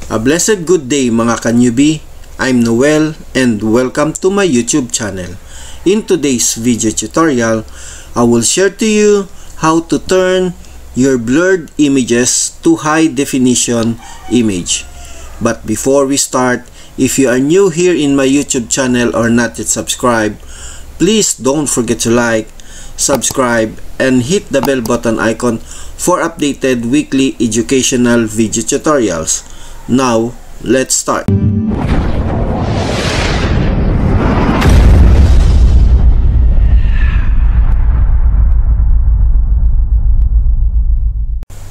A blessed good day mga ka-newbie. I'm Noel and welcome to my YouTube channel. In today's video tutorial, I will share to you how to turn your blurred images to high definition image. But before we start, if you are new here in my YouTube channel or not yet subscribed, please don't forget to like, subscribe, and hit the bell button icon for updated weekly educational video tutorials. Now, let's start.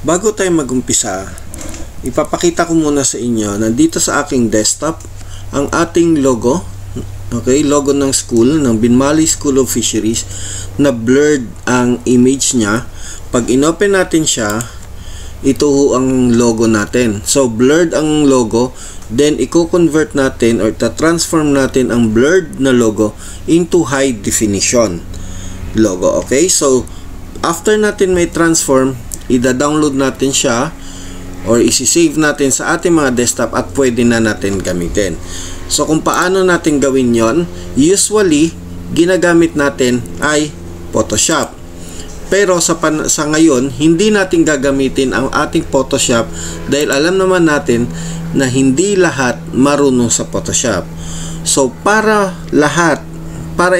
Bago tayo mag-umpisa, ipapakita ko muna sa inyo, nandito sa aking desktop, ang ating logo. Okay, logo ng school, ng Binmali School of Fisheries, na blurred ang image niya. Pag inopen natin siya, ito ang logo natin. So, blurred ang logo, then i-convert natin or ta-transform natin ang blurred na logo into high definition logo. Okay, so, after natin may transform, ida-download natin siya or isi-save natin sa ating mga desktop at pwede na natin gamitin. So, kung paano natin gawin yon, usually, ginagamit natin ay Photoshop. Pero sa ngayon, hindi natin gagamitin ang ating Photoshop dahil alam naman natin na hindi lahat marunong sa Photoshop. So, para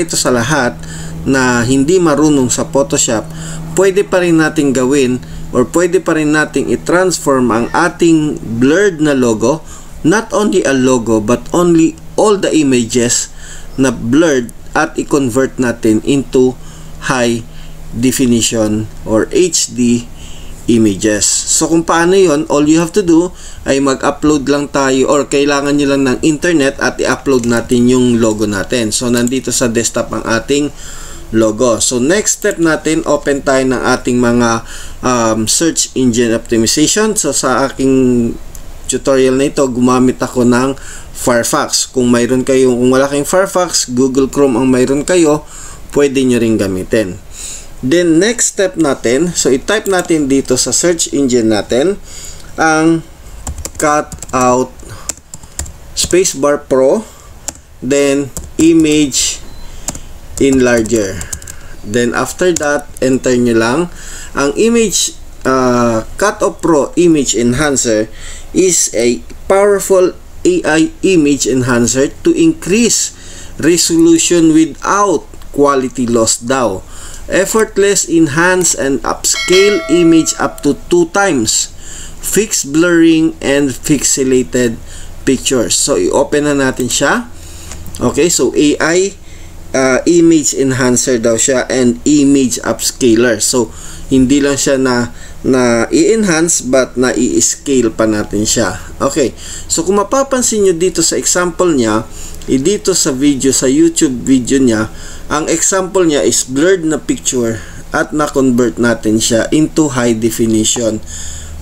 ito sa lahat na hindi marunong sa Photoshop, pwede pa rin natin gawin or pwede pa rin natin i-transform ang ating blurred na logo, not only a logo but only all the images na blurred, at i-convert natin into high definition or HD images. So kung paano yon, all you have to do ay mag-upload lang tayo or kailangan nyo lang ng internet at i-upload natin yung logo natin. So nandito sa desktop ang ating logo. So next step natin, open tayo ng ating mga search engine optimization. So sa aking tutorial na ito, gumamit ako ng Firefox. Kung mayroon kayo, kung wala kayong Firefox, Google Chrome ang mayroon kayo, pwede nyo rin gamitin. Then next step natin, so i-type natin dito sa search engine natin ang Cutout Spacebar Pro, then Image Enlarger. Then after that, enter nyo lang ang image. Cutout Pro Image Enhancer is a powerful AI image enhancer to increase resolution without quality loss daw. Effortless enhance and upscale image up to 2 times. Fix blurring and pixelated pictures. So, i-open na natin siya. Okay, so AI image enhancer daw siya and image upscaler. So, hindi lang siya na i-enhance but na i-scale pa natin siya. Okay, so kung mapapansin nyo dito sa example niya, dito sa video, sa YouTube video niya, ang example niya is blurred na picture at na-convert natin siya into high definition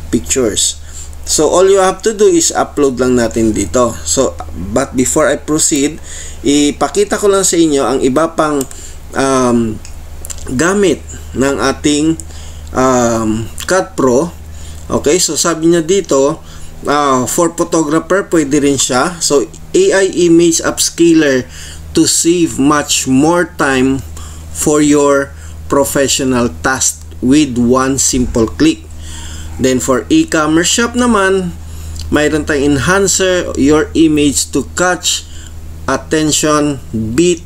pictures. So all you have to do is upload lang natin dito. So but before I proceed, ipakita ko lang sa inyo ang iba pang gamit ng ating Cut Pro. Okay, so sabi niya dito, for photographer pwede rin siya. So AI image upscaler to save much more time for your professional task with one simple click. Then for e-commerce shop naman, mayroon tayong enhancer your image to catch attention, beat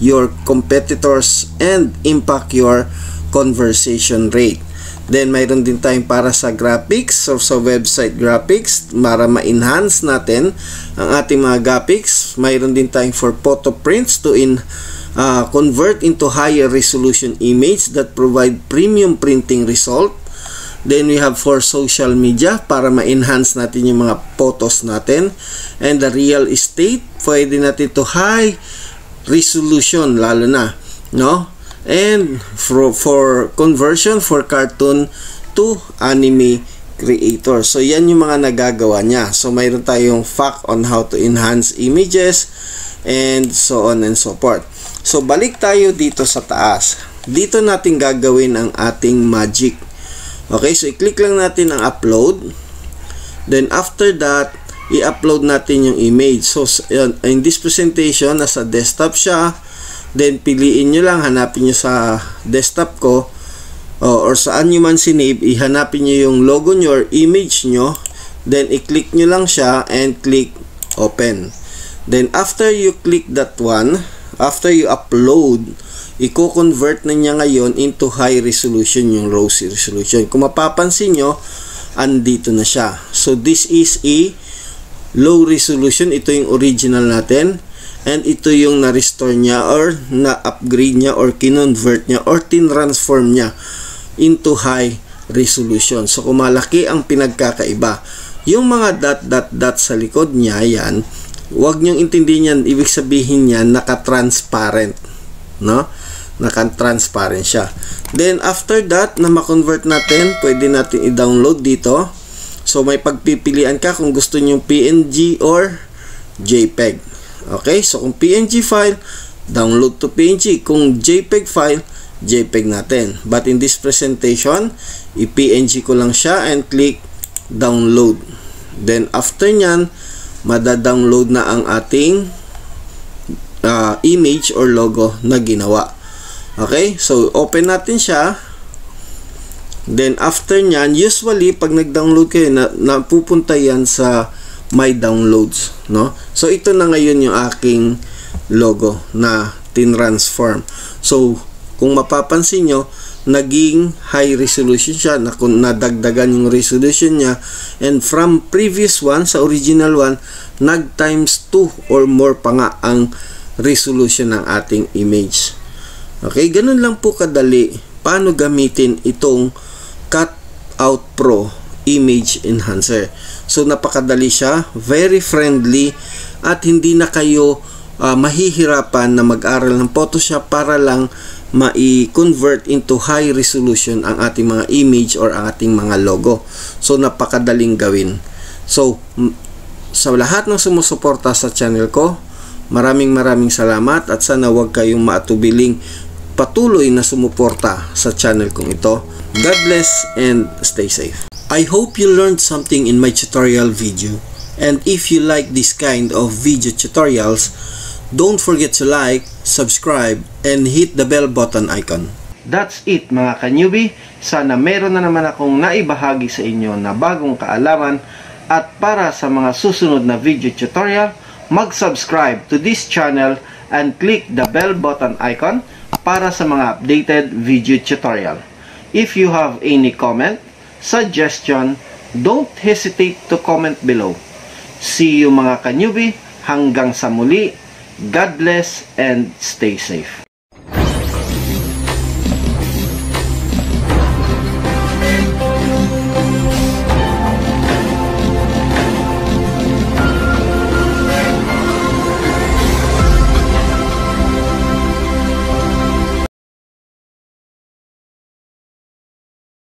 your competitors, and impact your conversation rate. Then mayroon din tayong para sa graphics or sa website graphics para ma-enhance natin ang ating mga graphics. Mayroon din tayong for photo prints to convert into higher resolution image that provide premium printing result. Then we have for social media para ma-enhance natin yung mga photos natin. And the real estate, pwede natin to high resolution lalo na, no? And for conversion for cartoon to anime creator. So yan yung mga nagagawa niya. So mayroon tayong fact on how to enhance images and so on and so forth. So balik tayo dito sa taas. Dito natin gagawin ang ating magic. Okay, so i-click lang natin ang upload. Then after that, i-upload natin yung image. So, in this presentation, nasa desktop siya. Then, piliin nyo lang, hanapin nyo sa desktop ko, or saan nyo man sinave, ihanapin nyo yung logo nyo or image nyo. Then, i-click nyo lang siya and click open. Then, after you click that one, after you upload, i-convert na niya ngayon into high resolution, yung low resolution. Kung mapapansin nyo, andito na siya. So, this is a low resolution. Ito yung original natin. And ito yung na-restore niya or na-upgrade niya or kinonvert niya or tin-transform niya into high resolution. So, kung malaki ang pinagkakaiba, yung mga dot sa likod niya, yan, huwag niyong intindihin yan. Ibig sabihin yan, naka-transparent. No? Naka-transparent siya. Then, after that, na ma-convert natin, pwede natin i-download dito. So, may pagpipilian ka kung gusto nyo PNG or JPEG. Okay? So, kung PNG file, download to PNG. Kung JPEG file, JPEG natin. But in this presentation, i-PNG ko lang siya and click download. Then, after nyan, mada-download na ang ating image or logo na ginawa. Okay? So, open natin siya. Then, after nyan, usually, pag nag-download kayo, napupunta yan sa My Downloads. No? So, ito na ngayon yung aking logo na tin-transform. So, kung mapapansin nyo, naging high resolution siya, nadagdagan yung resolution niya, and from previous one, sa original one, nag times 2 or more pa nga ang resolution ng ating image. Okay, ganun lang po kadali paano gamitin itong Cutout Pro Image Enhancer. So, napakadali siya, very friendly, at hindi na kayo mahihirapan na mag-aral ng Photoshop para lang ma-convert into high resolution ang ating mga image or ang ating mga logo. So, napakadaling gawin. So, sa lahat ng sumusuporta sa channel ko, maraming salamat at sana huwag kayong maatubiling patuloy na sumuporta sa channel kong ito. God bless and stay safe. I hope you learned something in my tutorial video. And if you like this kind of video tutorials, don't forget to like, subscribe, and hit the bell button icon. That's it mga ka-newbie. Sana meron na naman akong naibahagi sa inyo na bagong kaalaman, at para sa mga susunod na video tutorial, mag-subscribe to this channel and click the bell button icon para sa mga updated video tutorial. If you have any comment, suggestion, don't hesitate to comment below. See you mga ka-newbie. Hanggang sa muli. God bless and stay safe.